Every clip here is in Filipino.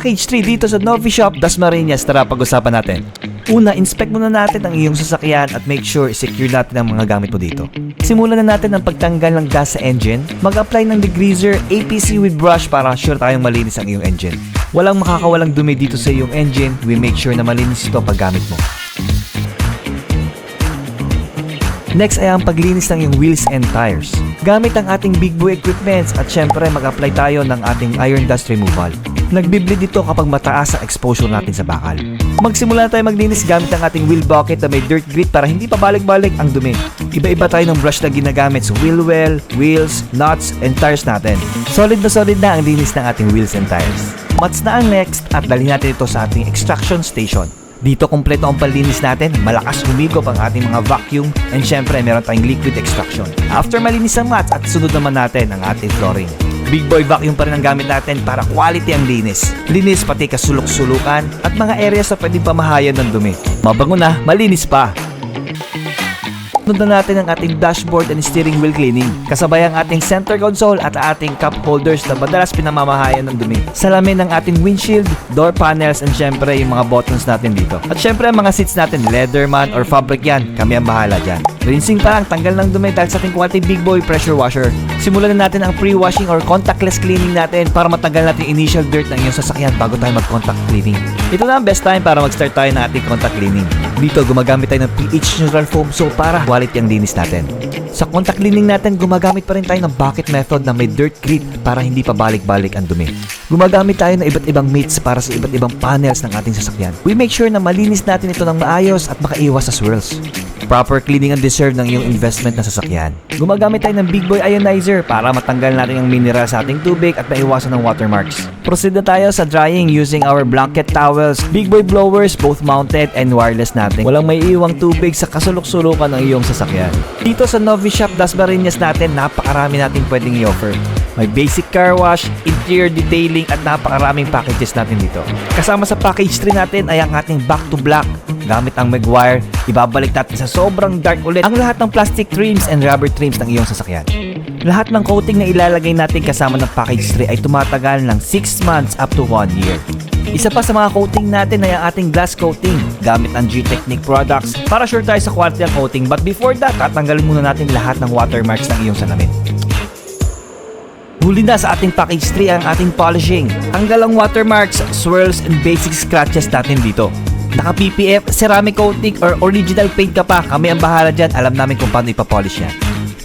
Package 3 dito sa Novi Shop, Dasmariñas. Tara, pag-usapan natin. Una, inspect muna natin ang iyong sasakyan at make sure secure natin ang mga gamit mo dito. Simulan na natin ang pagtanggal ng gas sa engine. Mag-apply ng degreaser, APC with brush para sure tayong malinis ang iyong engine. Walang makakawalang dumi dito sa iyong engine. We make sure na malinis ito pag gamit mo. Next ay ang paglinis ng iyong wheels and tires. Gamit ang ating big boy equipments at syempre mag-apply tayo ng ating iron dust removal. Nagbibleed dito kapag mataas ang exposure natin sa bakal. Magsimula na tayo maglinis gamit ang ating wheel bucket na may dirt grit para hindi pabalik-balik ang dumi. Iba-iba tayo ng brush na ginagamit sa wheel well, wheels, nuts, and tires natin. Solid na ang linis ng ating wheels and tires. Mats na ang next at dalhin natin ito sa ating extraction station. Dito kompleto ang palinis natin, malakas humigop ang ating mga vacuum, and syempre meron tayong liquid extraction. After malinis ang mats at sunod naman natin ang ating flooring. Big boy vacuum pa rin ang gamit natin para quality ang linis. Linis pati kasulok-sulukan at mga areas na pwedeng pamahayan ng dumi. Mabango na, malinis pa. Sunod na natin ang ating dashboard and steering wheel cleaning. Kasabay ang ating center console at ating cup holders na madalas pinamamahayan ng dumi. Salamin ang ating windshield, door panels, and syempre yung mga buttons natin dito. At syempre ang mga seats natin, leather man or fabric yan, kami ang bahala dyan. Rinsing pa lang, tanggal ng dumi dahil sa ating quality big boy pressure washer. Simulan na natin ang pre-washing or contactless cleaning natin para matanggal natin yung initial dirt ng iyong sasakyan bago tayo mag-contact cleaning. Ito na ang best time para mag-start tayo ng ating contact cleaning. Dito gumagamit tayo ng pH neutral foam soap para quality ang linis natin. Sa contact cleaning natin, gumagamit pa rin tayo ng bucket method na may dirt grit para hindi pa balik-balik ang dumi. Gumagamit tayo ng iba't ibang mitts para sa iba't ibang panels ng ating sasakyan. We make sure na malinis natin ito ng maayos at makaiwas sa swirls. Proper cleaning ang deserve ng iyong investment na sasakyan. Gumagamit tayo ng Big Boy Ionizer para matanggal natin ang mineral sa ating tubig at maiwasan ng watermarks. Proceed na tayo sa drying using our blanket towels, Big Boy blowers, both mounted and wireless natin. Walang may iwang tubig sa kasulok-sulukan ng iyong sasakyan. Dito sa Novi Shop Dasmariñas natin, napakarami nating pwedeng i-offer. May basic car wash, interior detailing at napakaraming packages natin dito. Kasama sa package 3 natin ay ang ating back to black. Gamit ang Meguiar, ibabalik natin sa sobrang dark ulit ang lahat ng plastic trims and rubber trims ng iyong sasakyan. Lahat ng coating na ilalagay natin kasama ng package 3 ay tumatagal ng 6 months up to 1 year. Isa pa sa mga coating natin ay ang ating glass coating gamit ang G-Technic products para sure tayo sa quality ng coating, but before that, tatanggalin muna natin lahat ng watermarks ng iyong salamin. Huli na sa ating package 3 ang ating polishing. Tanggal ang watermarks, swirls, and basic scratches natin dito. Naka PPF, ceramic coating, or original paint ka pa, kami ang bahala dyan, alam namin kung paano ipapolish yan.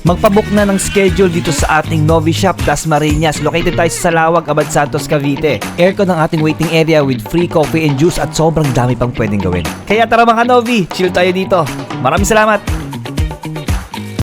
Magpabook na ng schedule dito sa ating Novi Shop Dasmariñas. Located tayo sa Salawag, Abad Santos, Cavite. Aircon ang ating waiting area with free coffee and juice at sobrang dami pang pwedeng gawin. Kaya tara mga Novi, chill tayo dito. Maraming salamat!